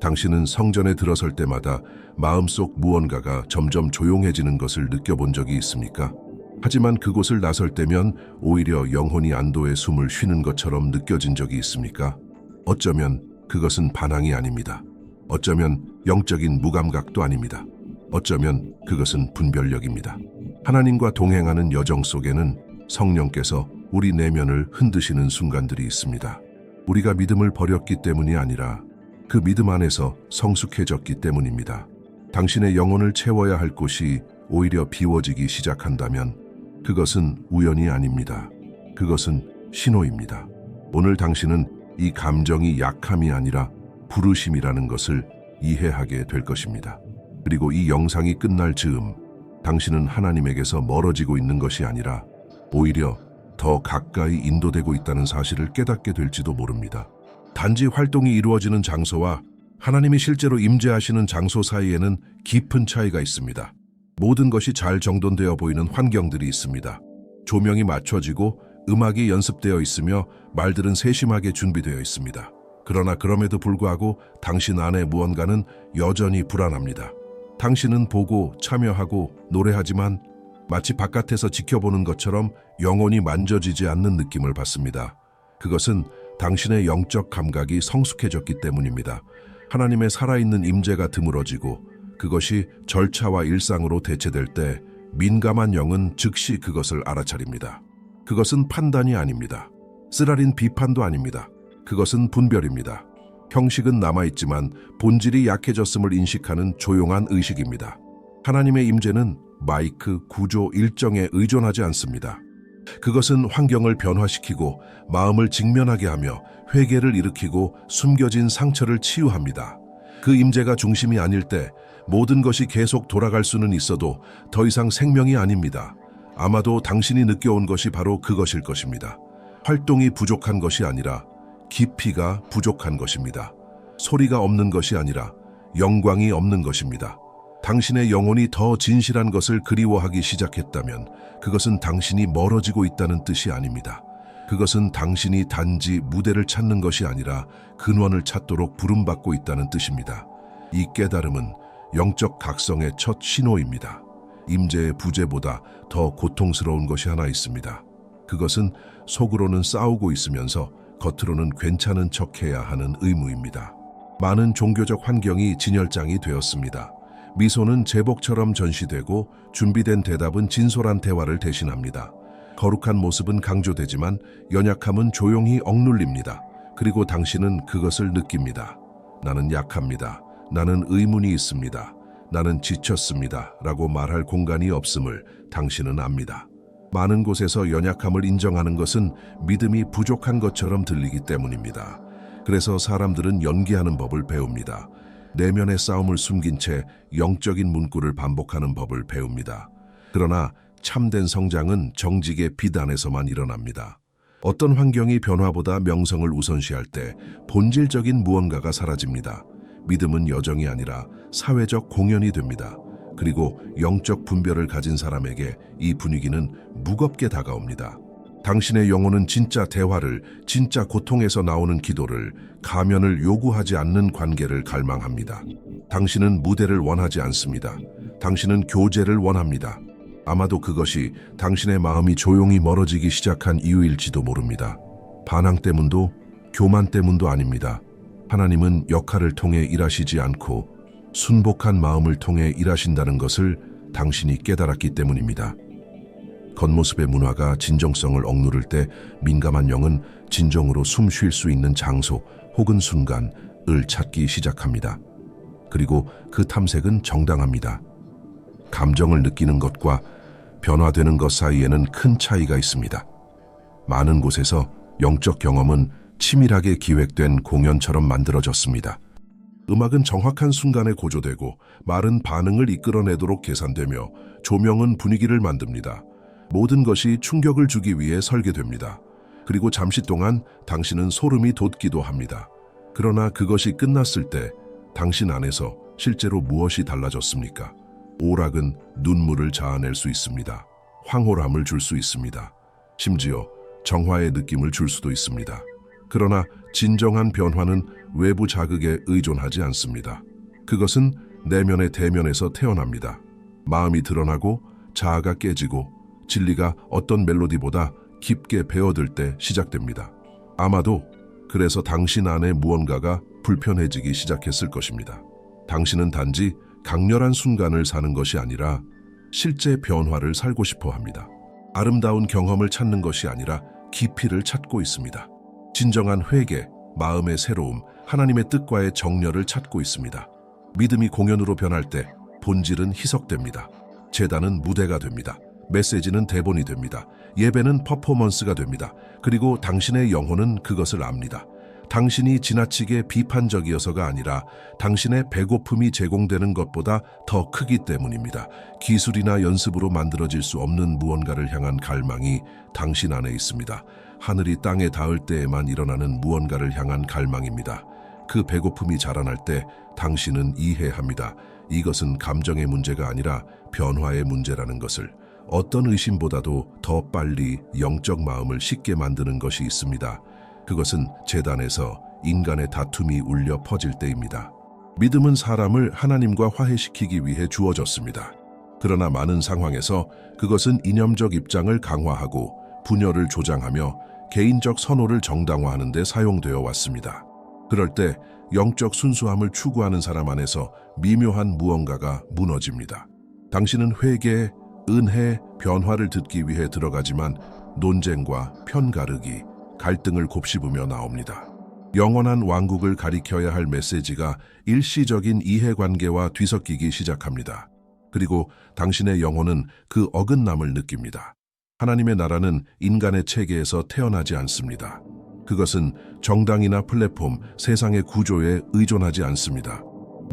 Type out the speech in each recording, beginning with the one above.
당신은 성전에 들어설 때마다 마음속 무언가가 점점 조용해지는 것을 느껴본 적이 있습니까? 하지만 그곳을 나설 때면 오히려 영혼이 안도의 숨을 쉬는 것처럼 느껴진 적이 있습니까? 어쩌면 그것은 반항이 아닙니다. 어쩌면 영적인 무감각도 아닙니다. 어쩌면 그것은 분별력입니다. 하나님과 동행하는 여정 속에는 성령께서 우리 내면을 흔드시는 순간들이 있습니다. 우리가 믿음을 버렸기 때문이 아니라 그 믿음 안에서 성숙해졌기 때문입니다. 당신의 영혼을 채워야 할 곳이 오히려 비워지기 시작한다면 그것은 우연이 아닙니다. 그것은 신호입니다. 오늘 당신은 이 감정이 약함이 아니라 부르심이라는 것을 이해하게 될 것입니다. 그리고 이 영상이 끝날 즈음 당신은 하나님에게서 멀어지고 있는 것이 아니라 오히려 더 가까이 인도되고 있다는 사실을 깨닫게 될지도 모릅니다. 단지 활동이 이루어지는 장소와 하나님이 실제로 임재하시는 장소 사이에는 깊은 차이가 있습니다. 모든 것이 잘 정돈되어 보이는 환경들이 있습니다. 조명이 맞춰지고 음악이 연습되어 있으며 말들은 세심하게 준비되어 있습니다. 그러나 그럼에도 불구하고 당신 안에 무언가는 여전히 불안합니다. 당신은 보고 참여하고 노래하지만 마치 바깥에서 지켜보는 것처럼 영혼이 만져지지 않는 느낌을 받습니다. 그것은 당신의 영적 감각이 성숙해졌기 때문입니다. 하나님의 살아있는 임재가 드물어지고 그것이 절차와 일상으로 대체될 때 민감한 영은 즉시 그것을 알아차립니다. 그것은 판단이 아닙니다. 쓰라린 비판도 아닙니다. 그것은 분별입니다. 형식은 남아있지만 본질이 약해졌음을 인식하는 조용한 의식입니다. 하나님의 임재는 마이크, 구조, 일정에 의존하지 않습니다. 그것은 환경을 변화시키고 마음을 직면하게 하며 회개를 일으키고 숨겨진 상처를 치유합니다. 그 임재가 중심이 아닐 때 모든 것이 계속 돌아갈 수는 있어도 더 이상 생명이 아닙니다. 아마도 당신이 느껴온 것이 바로 그것일 것입니다. 활동이 부족한 것이 아니라 깊이가 부족한 것입니다. 소리가 없는 것이 아니라 영광이 없는 것입니다. 당신의 영혼이 더 진실한 것을 그리워하기 시작했다면 그것은 당신이 멀어지고 있다는 뜻이 아닙니다. 그것은 당신이 단지 무대를 찾는 것이 아니라 근원을 찾도록 부름받고 있다는 뜻입니다. 이 깨달음은 영적 각성의 첫 신호입니다. 임재의 부재보다 더 고통스러운 것이 하나 있습니다. 그것은 속으로는 싸우고 있으면서 겉으로는 괜찮은 척해야 하는 의무입니다. 많은 종교적 환경이 진열장이 되었습니다. 미소는 제복처럼 전시되고 준비된 대답은 진솔한 대화를 대신합니다. 거룩한 모습은 강조되지만 연약함은 조용히 억눌립니다. 그리고 당신은 그것을 느낍니다. 나는 약합니다. 나는 의문이 있습니다. 나는 지쳤습니다. 라고 말할 공간이 없음을 당신은 압니다. 많은 곳에서 연약함을 인정하는 것은 믿음이 부족한 것처럼 들리기 때문입니다. 그래서 사람들은 연기하는 법을 배웁니다. 내면의 싸움을 숨긴 채 영적인 문구를 반복하는 법을 배웁니다. 그러나 참된 성장은 정직의 빛 안에서만 일어납니다. 어떤 환경이 변화보다 명성을 우선시할 때 본질적인 무언가가 사라집니다. 믿음은 여정이 아니라 사회적 공연이 됩니다. 그리고 영적 분별을 가진 사람에게 이 분위기는 무겁게 다가옵니다. 당신의 영혼은 진짜 대화를, 진짜 고통에서 나오는 기도를, 가면을 요구하지 않는 관계를 갈망합니다. 당신은 무대를 원하지 않습니다. 당신은 교제를 원합니다. 아마도 그것이 당신의 마음이 조용히 멀어지기 시작한 이유일지도 모릅니다. 반항 때문도 교만 때문도 아닙니다. 하나님은 역할을 통해 일하시지 않고 순복한 마음을 통해 일하신다는 것을 당신이 깨달았기 때문입니다. 겉모습의 문화가 진정성을 억누를 때 민감한 영은 진정으로 숨 쉴 수 있는 장소 혹은 순간을 찾기 시작합니다. 그리고 그 탐색은 정당합니다. 감정을 느끼는 것과 변화되는 것 사이에는 큰 차이가 있습니다. 많은 곳에서 영적 경험은 치밀하게 기획된 공연처럼 만들어졌습니다. 음악은 정확한 순간에 고조되고 말은 반응을 이끌어내도록 계산되며 조명은 분위기를 만듭니다. 모든 것이 충격을 주기 위해 설계됩니다. 그리고 잠시 동안 당신은 소름이 돋기도 합니다. 그러나 그것이 끝났을 때 당신 안에서 실제로 무엇이 달라졌습니까? 오락은 눈물을 자아낼 수 있습니다. 황홀함을 줄 수 있습니다. 심지어 정화의 느낌을 줄 수도 있습니다. 그러나 진정한 변화는 외부 자극에 의존하지 않습니다. 그것은 내면의 대면에서 태어납니다. 마음이 드러나고 자아가 깨지고 진리가 어떤 멜로디보다 깊게 배어들 때 시작됩니다. 아마도 그래서 당신 안에 무언가가 불편해지기 시작했을 것입니다. 당신은 단지 강렬한 순간을 사는 것이 아니라 실제 변화를 살고 싶어 합니다. 아름다운 경험을 찾는 것이 아니라 깊이를 찾고 있습니다. 진정한 회개, 마음의 새로움, 하나님의 뜻과의 정렬을 찾고 있습니다. 믿음이 공연으로 변할 때 본질은 희석됩니다. 제단은 무대가 됩니다. 메시지는 대본이 됩니다. 예배는 퍼포먼스가 됩니다. 그리고 당신의 영혼은 그것을 압니다. 당신이 지나치게 비판적이어서가 아니라 당신의 배고픔이 제공되는 것보다 더 크기 때문입니다. 기술이나 연습으로 만들어질 수 없는 무언가를 향한 갈망이 당신 안에 있습니다. 하늘이 땅에 닿을 때에만 일어나는 무언가를 향한 갈망입니다. 그 배고픔이 자라날 때 당신은 이해합니다. 이것은 감정의 문제가 아니라 변화의 문제라는 것을. 어떤 의심보다도 더 빨리 영적 마음을 쉽게 만드는 것이 있습니다. 그것은 제단에서 인간의 다툼이 울려 퍼질 때입니다. 믿음은 사람을 하나님과 화해시키기 위해 주어졌습니다. 그러나 많은 상황에서 그것은 이념적 입장을 강화하고 분열을 조장하며 개인적 선호를 정당화하는 데 사용되어 왔습니다. 그럴 때 영적 순수함을 추구하는 사람 안에서 미묘한 무언가가 무너집니다. 당신은 회개, 은혜, 변화를 듣기 위해 들어가지만 논쟁과 편가르기, 갈등을 곱씹으며 나옵니다. 영원한 왕국을 가리켜야 할 메시지가 일시적인 이해관계와 뒤섞이기 시작합니다. 그리고 당신의 영혼은 그 어긋남을 느낍니다. 하나님의 나라는 인간의 체계에서 태어나지 않습니다. 그것은 정당이나 플랫폼, 세상의 구조에 의존하지 않습니다.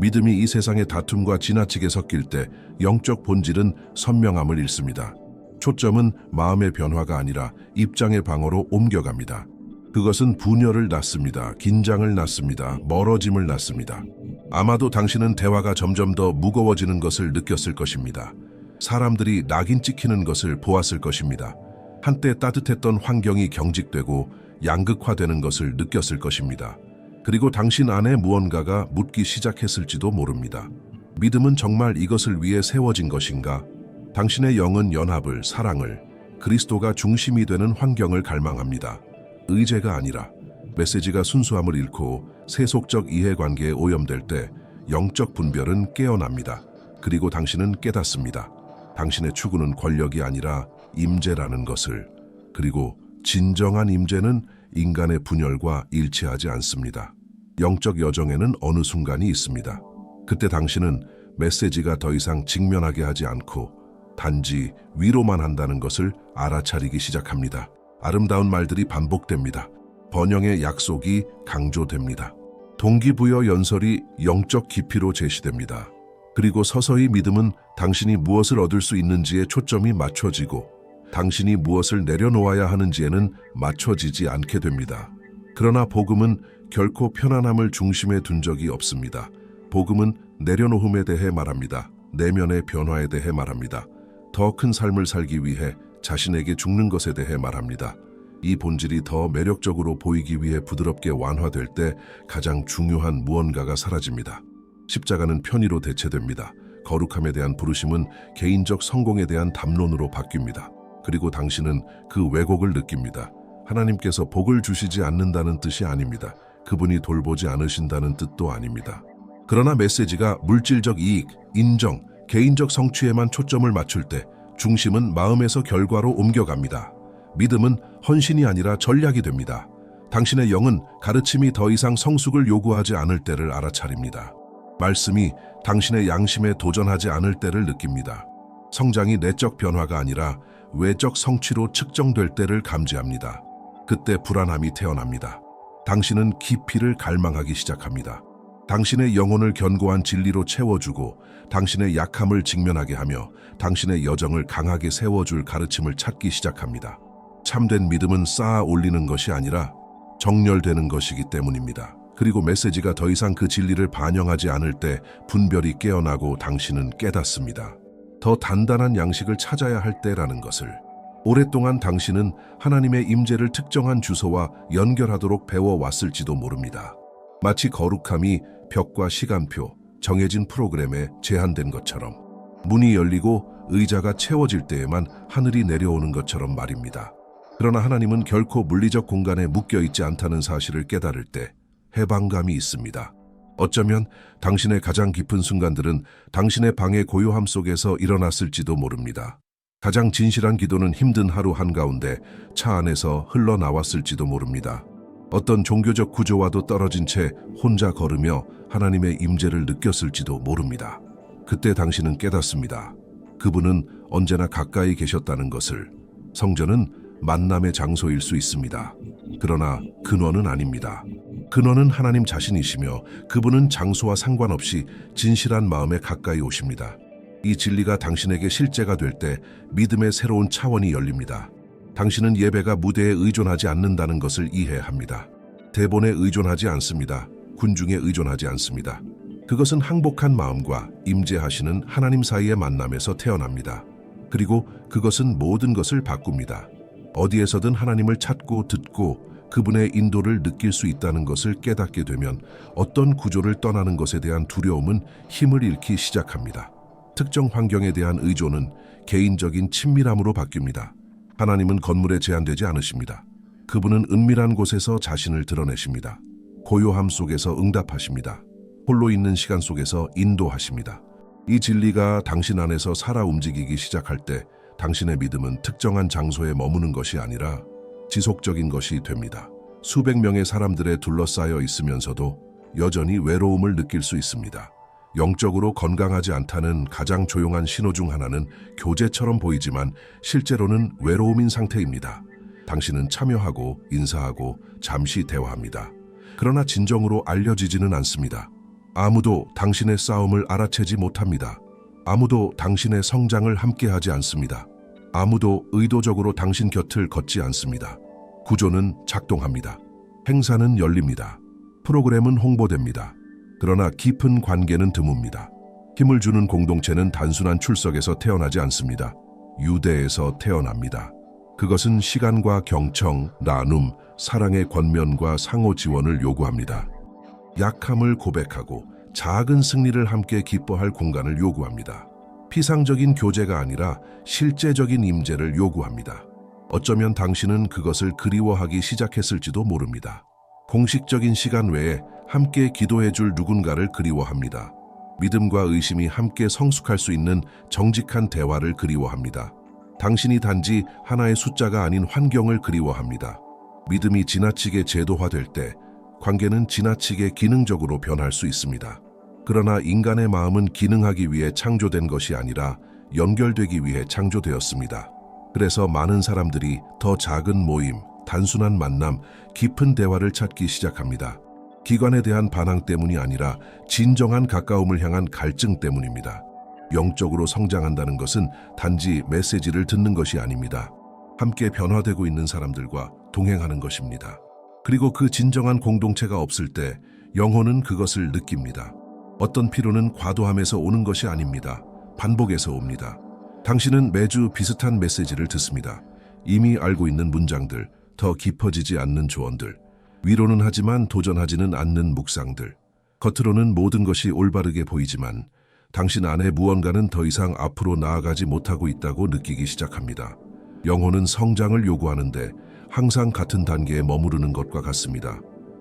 믿음이 이 세상의 다툼과 지나치게 섞일 때 영적 본질은 선명함을 잃습니다. 초점은 마음의 변화가 아니라 입장의 방어로 옮겨갑니다. 그것은 분열을 낳습니다. 긴장을 낳습니다. 멀어짐을 낳습니다. 아마도 당신은 대화가 점점 더 무거워지는 것을 느꼈을 것입니다. 사람들이 낙인 찍히는 것을 보았을 것입니다. 한때 따뜻했던 환경이 경직되고 양극화되는 것을 느꼈을 것입니다. 그리고 당신 안에 무언가가 묻기 시작했을지도 모릅니다. 믿음은 정말 이것을 위해 세워진 것인가? 당신의 영은 연합을, 사랑을, 그리스도가 중심이 되는 환경을 갈망합니다. 의제가 아니라. 메시지가 순수함을 잃고 세속적 이해관계에 오염될 때 영적 분별은 깨어납니다. 그리고 당신은 깨닫습니다. 당신의 추구는 권력이 아니라 임재라는 것을. 그리고 진정한 임재는 인간의 분열과 일치하지 않습니다. 영적 여정에는 어느 순간이 있습니다. 그때 당신은 메시지가 더 이상 직면하게 하지 않고 단지 위로만 한다는 것을 알아차리기 시작합니다. 아름다운 말들이 반복됩니다. 번영의 약속이 강조됩니다. 동기부여 연설이 영적 깊이로 제시됩니다. 그리고 서서히 믿음은 당신이 무엇을 얻을 수 있는지에 초점이 맞춰지고 당신이 무엇을 내려놓아야 하는지에는 맞춰지지 않게 됩니다. 그러나 복음은 결코 편안함을 중심에 둔 적이 없습니다. 복음은 내려놓음에 대해 말합니다. 내면의 변화에 대해 말합니다. 더 큰 삶을 살기 위해 자신에게 죽는 것에 대해 말합니다. 이 본질이 더 매력적으로 보이기 위해 부드럽게 완화될 때 가장 중요한 무언가가 사라집니다. 십자가는 편의로 대체됩니다. 거룩함에 대한 부르심은 개인적 성공에 대한 담론으로 바뀝니다. 그리고 당신은 그 왜곡을 느낍니다. 하나님께서 복을 주시지 않는다는 뜻이 아닙니다. 그분이 돌보지 않으신다는 뜻도 아닙니다. 그러나 메시지가 물질적 이익, 인정, 개인적 성취에만 초점을 맞출 때 중심은 마음에서 결과로 옮겨갑니다. 믿음은 헌신이 아니라 전략이 됩니다. 당신의 영은 가르침이 더 이상 성숙을 요구하지 않을 때를 알아차립니다. 말씀이 당신의 양심에 도전하지 않을 때를 느낍니다. 성장이 내적 변화가 아니라 외적 성취로 측정될 때를 감지합니다. 그때 불안함이 태어납니다. 당신은 깊이를 갈망하기 시작합니다. 당신의 영혼을 견고한 진리로 채워주고 당신의 약함을 직면하게 하며 당신의 여정을 강하게 세워줄 가르침을 찾기 시작합니다. 참된 믿음은 쌓아 올리는 것이 아니라 정렬되는 것이기 때문입니다. 그리고 메시지가 더 이상 그 진리를 반영하지 않을 때 분별이 깨어나고 당신은 깨닫습니다. 더 단단한 양식을 찾아야 할 때라는 것을. 오랫동안 당신은 하나님의 임재를 특정한 주소와 연결하도록 배워왔을지도 모릅니다. 마치 거룩함이 벽과 시간표, 정해진 프로그램에 제한된 것처럼 문이 열리고 의자가 채워질 때에만 하늘이 내려오는 것처럼 말입니다. 그러나 하나님은 결코 물리적 공간에 묶여 있지 않다는 사실을 깨달을 때 해방감이 있습니다. 어쩌면 당신의 가장 깊은 순간들은 당신의 방의 고요함 속에서 일어났을지도 모릅니다. 가장 진실한 기도는 힘든 하루 한가운데 차 안에서 흘러나왔을지도 모릅니다. 어떤 종교적 구조와도 떨어진 채 혼자 걸으며 하나님의 임재를 느꼈을지도 모릅니다. 그때 당신은 깨닫습니다. 그분은 언제나 가까이 계셨다는 것을. 성전은 만남의 장소일 수 있습니다. 그러나 근원은 아닙니다. 근원은 하나님 자신이시며 그분은 장소와 상관없이 진실한 마음에 가까이 오십니다. 이 진리가 당신에게 실제가 될 때 믿음의 새로운 차원이 열립니다. 당신은 예배가 무대에 의존하지 않는다는 것을 이해합니다. 대본에 의존하지 않습니다. 군중에 의존하지 않습니다. 그것은 항복한 마음과 임재하시는 하나님 사이의 만남에서 태어납니다. 그리고 그것은 모든 것을 바꿉니다. 어디에서든 하나님을 찾고 듣고 그분의 인도를 느낄 수 있다는 것을 깨닫게 되면 어떤 구조를 떠나는 것에 대한 두려움은 힘을 잃기 시작합니다. 특정 환경에 대한 의존은 개인적인 친밀함으로 바뀝니다. 하나님은 건물에 제한되지 않으십니다. 그분은 은밀한 곳에서 자신을 드러내십니다. 고요함 속에서 응답하십니다. 홀로 있는 시간 속에서 인도하십니다. 이 진리가 당신 안에서 살아 움직이기 시작할 때 당신의 믿음은 특정한 장소에 머무는 것이 아니라 지속적인 것이 됩니다. 수백 명의 사람들에 둘러싸여 있으면서도 여전히 외로움을 느낄 수 있습니다. 영적으로 건강하지 않다는 가장 조용한 신호 중 하나는 교제처럼 보이지만 실제로는 외로움인 상태입니다. 당신은 참여하고 인사하고 잠시 대화합니다. 그러나 진정으로 알려지지는 않습니다. 아무도 당신의 싸움을 알아채지 못합니다. 아무도 당신의 성장을 함께하지 않습니다. 아무도 의도적으로 당신 곁을 걷지 않습니다. 구조는 작동합니다. 행사는 열립니다. 프로그램은 홍보됩니다. 그러나 깊은 관계는 드뭅니다. 힘을 주는 공동체는 단순한 출석에서 태어나지 않습니다. 유대에서 태어납니다. 그것은 시간과 경청, 나눔, 사랑의 권면과 상호 지원을 요구합니다. 약함을 고백하고 작은 승리를 함께 기뻐할 공간을 요구합니다. 피상적인 교제가 아니라 실제적인 임재를 요구합니다. 어쩌면 당신은 그것을 그리워하기 시작했을지도 모릅니다. 공식적인 시간 외에 함께 기도해줄 누군가를 그리워합니다. 믿음과 의심이 함께 성숙할 수 있는 정직한 대화를 그리워합니다. 당신이 단지 하나의 숫자가 아닌 환경을 그리워합니다. 믿음이 지나치게 제도화될 때 관계는 지나치게 기능적으로 변할 수 있습니다. 그러나 인간의 마음은 기능하기 위해 창조된 것이 아니라 연결되기 위해 창조되었습니다. 그래서 많은 사람들이 더 작은 모임, 단순한 만남, 깊은 대화를 찾기 시작합니다. 기관에 대한 반항 때문이 아니라 진정한 가까움을 향한 갈증 때문입니다. 영적으로 성장한다는 것은 단지 메시지를 듣는 것이 아닙니다. 함께 변화되고 있는 사람들과 동행하는 것입니다. 그리고 그 진정한 공동체가 없을 때 영혼은 그것을 느낍니다. 어떤 피로는 과도함에서 오는 것이 아닙니다. 반복에서 옵니다. 당신은 매주 비슷한 메시지를 듣습니다. 이미 알고 있는 문장들, 더 깊어지지 않는 조언들, 위로는 하지만 도전하지는 않는 묵상들. 겉으로는 모든 것이 올바르게 보이지만 당신 안에 무언가는 더 이상 앞으로 나아가지 못하고 있다고 느끼기 시작합니다. 영혼은 성장을 요구하는데 항상 같은 단계에 머무르는 것과 같습니다.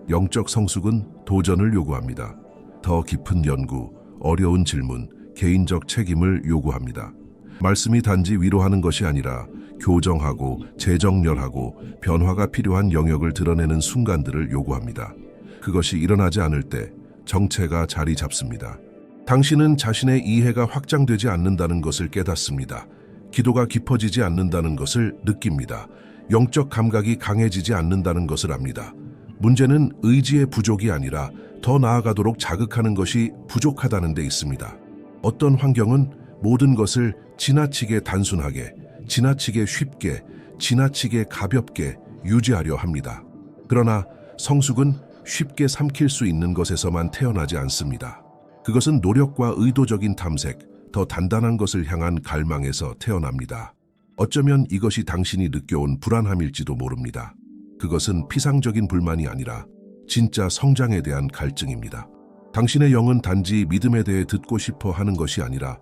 영적 성숙은 도전을 요구합니다. 더 깊은 연구, 어려운 질문, 개인적 책임을 요구합니다. 말씀이 단지 위로하는 것이 아니라 교정하고 재정렬하고 변화가 필요한 영역을 드러내는 순간들을 요구합니다. 그것이 일어나지 않을 때 정체가 자리 잡습니다. 당신은 자신의 이해가 확장되지 않는다는 것을 깨닫습니다. 기도가 깊어지지 않는다는 것을 느낍니다. 영적 감각이 강해지지 않는다는 것을 압니다. 문제는 의지의 부족이 아니라 더 나아가도록 자극하는 것이 부족하다는 데 있습니다. 어떤 환경은 모든 것을 지나치게 단순하게, 지나치게 쉽게, 지나치게 가볍게 유지하려 합니다. 그러나 성숙은 쉽게 삼킬 수 있는 것에서만 태어나지 않습니다. 그것은 노력과 의도적인 탐색, 더 단단한 것을 향한 갈망에서 태어납니다. 어쩌면 이것이 당신이 느껴온 불안함일지도 모릅니다. 그것은 피상적인 불만이 아니라 진짜 성장에 대한 갈증입니다. 당신의 영은 단지 믿음에 대해 듣고 싶어 하는 것이 아니라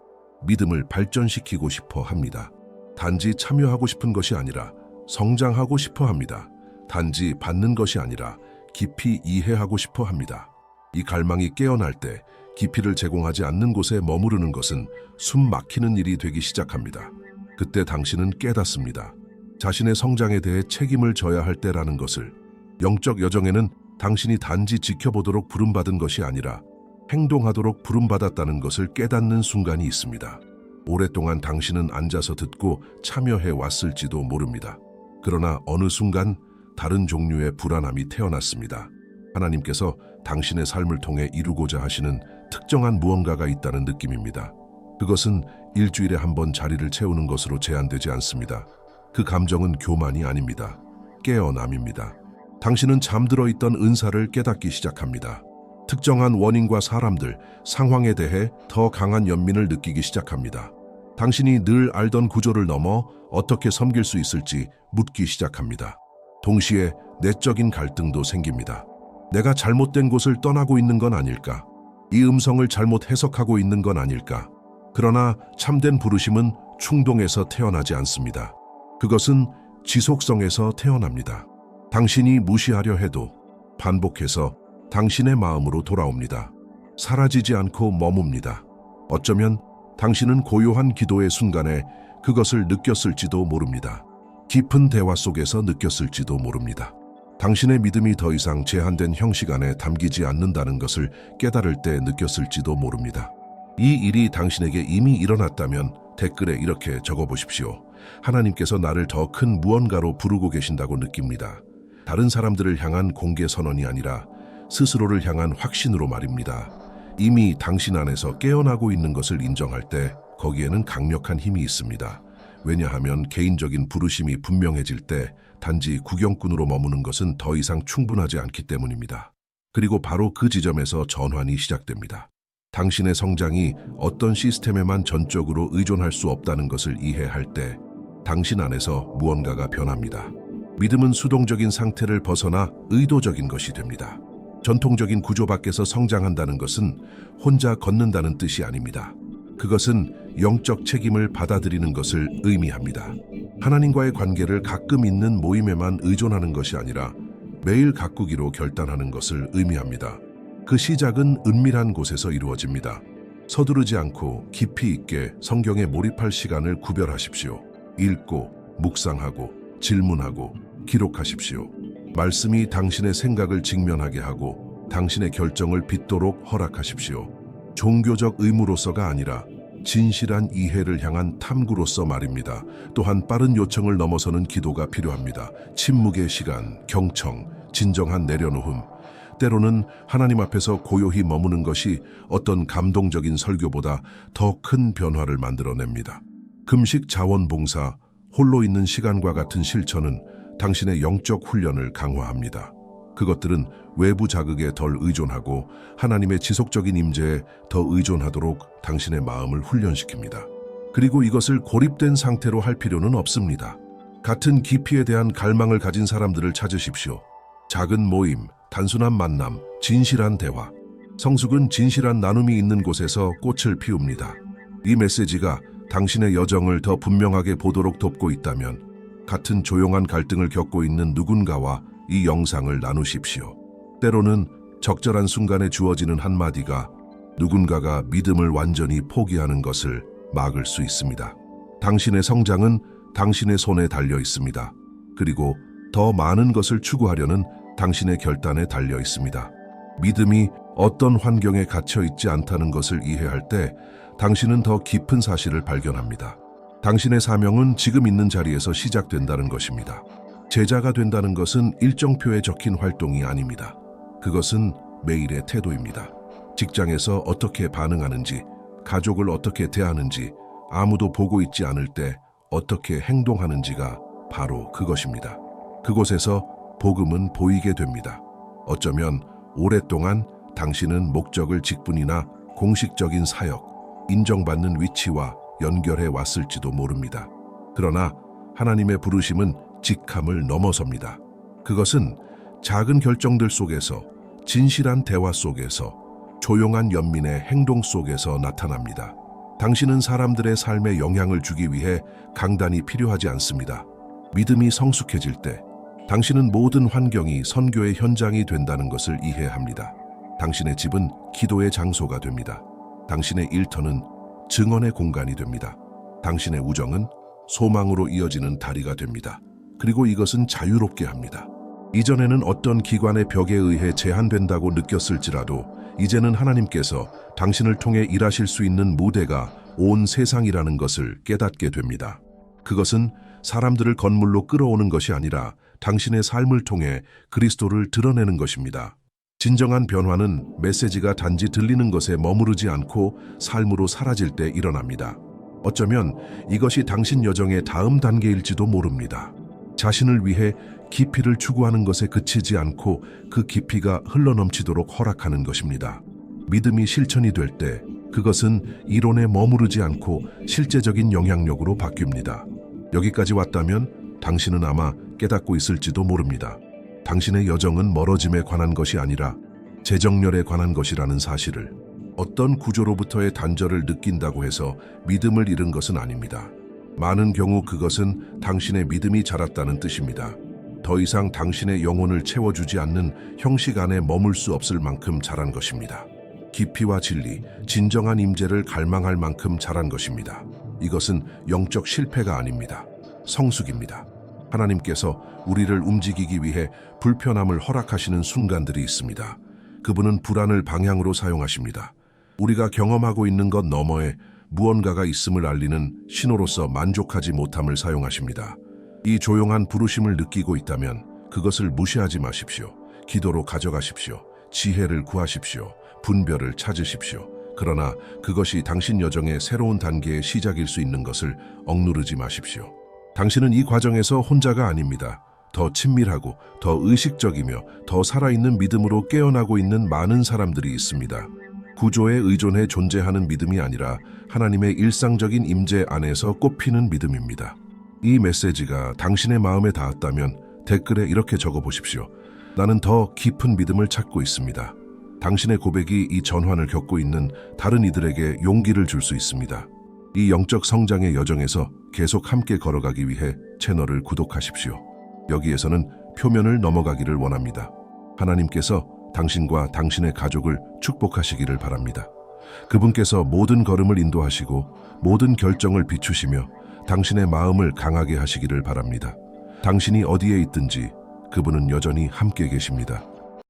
믿음을 발전시키고 싶어 합니다. 단지 참여하고 싶은 것이 아니라 성장하고 싶어 합니다. 단지 받는 것이 아니라 깊이 이해하고 싶어 합니다. 이 갈망이 깨어날 때 깊이를 제공하지 않는 곳에 머무르는 것은 숨 막히는 일이 되기 시작합니다. 그때 당신은 깨닫습니다. 자신의 성장에 대해 책임을 져야 할 때라는 것을. 영적 여정에는 당신이 단지 지켜보도록 부름받은 것이 아니라 행동하도록 부름받았다는 것을 깨닫는 순간이 있습니다. 오랫동안 당신은 앉아서 듣고 참여해 왔을지도 모릅니다. 그러나 어느 순간 다른 종류의 불안함이 태어났습니다. 하나님께서 당신의 삶을 통해 이루고자 하시는 특정한 무언가가 있다는 느낌입니다. 그것은 일주일에 한 번 자리를 채우는 것으로 제한되지 않습니다. 그 감정은 교만이 아닙니다. 깨어남입니다. 당신은 잠들어 있던 은사를 깨닫기 시작합니다. 특정한 원인과 사람들, 상황에 대해 더 강한 연민을 느끼기 시작합니다. 당신이 늘 알던 구조를 넘어 어떻게 섬길 수 있을지 묻기 시작합니다. 동시에 내적인 갈등도 생깁니다. 내가 잘못된 곳을 떠나고 있는 건 아닐까? 이 음성을 잘못 해석하고 있는 건 아닐까? 그러나 참된 부르심은 충동에서 태어나지 않습니다. 그것은 지속성에서 태어납니다. 당신이 무시하려 해도 반복해서 당신의 마음으로 돌아옵니다. 사라지지 않고 머뭅니다. 어쩌면 당신은 고요한 기도의 순간에 그것을 느꼈을지도 모릅니다. 깊은 대화 속에서 느꼈을지도 모릅니다. 당신의 믿음이 더 이상 제한된 형식 안에 담기지 않는다는 것을 깨달을 때 느꼈을지도 모릅니다. 이 일이 당신에게 이미 일어났다면 댓글에 이렇게 적어보십시오. 하나님께서 나를 더 큰 무언가로 부르고 계신다고 느낍니다. 다른 사람들을 향한 공개 선언이 아니라 스스로를 향한 확신으로 말입니다. 이미 당신 안에서 깨어나고 있는 것을 인정할 때 거기에는 강력한 힘이 있습니다. 왜냐하면 개인적인 부르심이 분명해질 때 단지 구경꾼으로 머무는 것은 더 이상 충분하지 않기 때문입니다. 그리고 바로 그 지점에서 전환이 시작됩니다. 당신의 성장이 어떤 시스템에만 전적으로 의존할 수 없다는 것을 이해할 때 당신 안에서 무언가가 변합니다. 믿음은 수동적인 상태를 벗어나 의도적인 것이 됩니다. 전통적인 구조 밖에서 성장한다는 것은 혼자 걷는다는 뜻이 아닙니다. 그것은 영적 책임을 받아들이는 것을 의미합니다. 하나님과의 관계를 가끔 있는 모임에만 의존하는 것이 아니라 매일 가꾸기로 결단하는 것을 의미합니다. 그 시작은 은밀한 곳에서 이루어집니다. 서두르지 않고 깊이 있게 성경에 몰입할 시간을 구별하십시오. 읽고, 묵상하고, 질문하고, 기록하십시오. 말씀이 당신의 생각을 직면하게 하고 당신의 결정을 빗도록 허락하십시오. 종교적 의무로서가 아니라 진실한 이해를 향한 탐구로서 말입니다. 또한 빠른 요청을 넘어서는 기도가 필요합니다. 침묵의 시간, 경청, 진정한 내려놓음. 때로는 하나님 앞에서 고요히 머무는 것이 어떤 감동적인 설교보다 더 큰 변화를 만들어냅니다. 금식 자원봉사, 홀로 있는 시간과 같은 실천은 당신의 영적 훈련을 강화합니다. 그것들은 외부 자극에 덜 의존하고 하나님의 지속적인 임재에 더 의존하도록 당신의 마음을 훈련시킵니다. 그리고 이것을 고립된 상태로 할 필요는 없습니다. 같은 깊이에 대한 갈망을 가진 사람들을 찾으십시오. 작은 모임, 단순한 만남, 진실한 대화. 성숙은 진실한 나눔이 있는 곳에서 꽃을 피웁니다. 이 메시지가 당신의 여정을 더 분명하게 보도록 돕고 있다면 같은 조용한 갈등을 겪고 있는 누군가와 이 영상을 나누십시오. 때로는 적절한 순간에 주어지는 한마디가 누군가가 믿음을 완전히 포기하는 것을 막을 수 있습니다. 당신의 성장은 당신의 손에 달려 있습니다. 그리고 더 많은 것을 추구하려는 당신의 결단에 달려 있습니다. 믿음이 어떤 환경에 갇혀 있지 않다는 것을 이해할 때 당신은 더 깊은 사실을 발견합니다. 당신의 사명은 지금 있는 자리에서 시작된다는 것입니다. 제자가 된다는 것은 일정표에 적힌 활동이 아닙니다. 그것은 매일의 태도입니다. 직장에서 어떻게 반응하는지, 가족을 어떻게 대하는지, 아무도 보고 있지 않을 때 어떻게 행동하는지가 바로 그것입니다. 그곳에서 복음은 보이게 됩니다. 어쩌면 오랫동안 당신은 목적을 직분이나 공식적인 사역, 인정받는 위치와 연결해 왔을지도 모릅니다. 그러나 하나님의 부르심은 직함을 넘어섭니다. 그것은 작은 결정들 속에서, 진실한 대화 속에서, 조용한 연민의 행동 속에서 나타납니다. 당신은 사람들의 삶에 영향을 주기 위해 강단이 필요하지 않습니다. 믿음이 성숙해질 때 당신은 모든 환경이 선교의 현장이 된다는 것을 이해합니다. 당신의 집은 기도의 장소가 됩니다. 당신의 일터는 증언의 공간이 됩니다. 당신의 우정은 소망으로 이어지는 다리가 됩니다. 그리고 이것은 자유롭게 합니다. 이전에는 어떤 기관의 벽에 의해 제한된다고 느꼈을지라도 이제는 하나님께서 당신을 통해 일하실 수 있는 무대가 온 세상이라는 것을 깨닫게 됩니다. 그것은 사람들을 건물로 끌어오는 것이 아니라 당신의 삶을 통해 그리스도를 드러내는 것입니다. 진정한 변화는 메시지가 단지 들리는 것에 머무르지 않고 삶으로 사라질 때 일어납니다. 어쩌면 이것이 당신 여정의 다음 단계일지도 모릅니다. 자신을 위해 깊이를 추구하는 것에 그치지 않고 그 깊이가 흘러넘치도록 허락하는 것입니다. 믿음이 실천이 될 때 그것은 이론에 머무르지 않고 실제적인 영향력으로 바뀝니다. 여기까지 왔다면 당신은 아마 깨닫고 있을지도 모릅니다. 당신의 여정은 멀어짐에 관한 것이 아니라 재정렬에 관한 것이라는 사실을, 어떤 구조로부터의 단절을 느낀다고 해서 믿음을 잃은 것은 아닙니다. 많은 경우 그것은 당신의 믿음이 자랐다는 뜻입니다. 더 이상 당신의 영혼을 채워주지 않는 형식 안에 머물 수 없을 만큼 자란 것입니다. 깊이와 진리, 진정한 임재를 갈망할 만큼 자란 것입니다. 이것은 영적 실패가 아닙니다. 성숙입니다. 하나님께서 우리를 움직이기 위해 불편함을 허락하시는 순간들이 있습니다. 그분은 불안을 방향으로 사용하십니다. 우리가 경험하고 있는 것 너머에 무언가가 있음을 알리는 신호로서 만족하지 못함을 사용하십니다. 이 조용한 부르심을 느끼고 있다면 그것을 무시하지 마십시오. 기도로 가져가십시오. 지혜를 구하십시오. 분별을 찾으십시오. 그러나 그것이 당신 여정의 새로운 단계의 시작일 수 있는 것을 억누르지 마십시오. 당신은 이 과정에서 혼자가 아닙니다. 더 친밀하고 더 의식적이며 더 살아있는 믿음으로 깨어나고 있는 많은 사람들이 있습니다. 구조에 의존해 존재하는 믿음이 아니라 하나님의 일상적인 임재 안에서 꽃피는 믿음입니다. 이 메시지가 당신의 마음에 닿았다면 댓글에 이렇게 적어보십시오. 나는 더 깊은 믿음을 찾고 있습니다. 당신의 고백이 이 전환을 겪고 있는 다른 이들에게 용기를 줄 수 있습니다. 이 영적 성장의 여정에서 계속 함께 걸어가기 위해 채널을 구독하십시오. 여기에서는 표면을 넘어가기를 원합니다. 하나님께서 당신과 당신의 가족을 축복하시기를 바랍니다. 그분께서 모든 걸음을 인도하시고 모든 결정을 비추시며 당신의 마음을 강하게 하시기를 바랍니다. 당신이 어디에 있든지 그분은 여전히 함께 계십니다.